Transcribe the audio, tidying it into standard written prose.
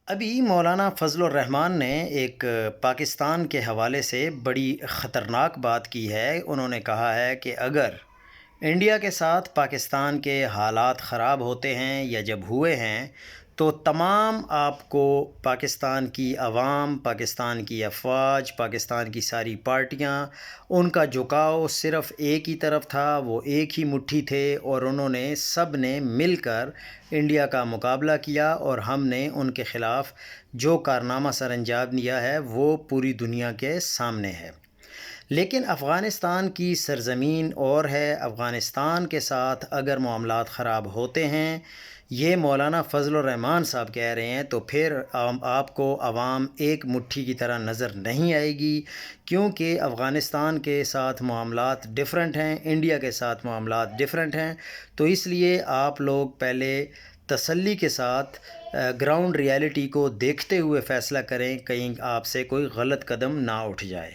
ابھی مولانا فضل الرحمان نے ایک پاکستان کے حوالے سے بڑی خطرناک بات کی ہے۔ انہوں نے کہا ہے کہ اگر انڈیا کے ساتھ پاکستان کے حالات خراب ہوتے ہیں یا جب ہوئے ہیں تو تمام آپ کو پاکستان کی عوام، پاکستان کی افواج، پاکستان کی ساری پارٹیاں، ان کا جھکاؤ صرف ایک ہی طرف تھا، وہ ایک ہی مٹھی تھے اور انہوں نے سب نے مل کر انڈیا کا مقابلہ کیا اور ہم نے ان کے خلاف جو کارنامہ سر انجام دیا ہے وہ پوری دنیا کے سامنے ہے۔ لیکن افغانستان کی سرزمین اور ہے، افغانستان کے ساتھ اگر معاملات خراب ہوتے ہیں، یہ مولانا فضل الرحمان صاحب کہہ رہے ہیں، تو پھر آپ کو عوام ایک مٹھی کی طرح نظر نہیں آئے گی، کیونکہ افغانستان کے ساتھ معاملات ڈیفرنٹ ہیں، انڈیا کے ساتھ معاملات ڈیفرنٹ ہیں۔ تو اس لیے آپ لوگ پہلے تسلی کے ساتھ گراؤنڈ ریالٹی کو دیکھتے ہوئے فیصلہ کریں، کہیں آپ سے کوئی غلط قدم نہ اٹھ جائے۔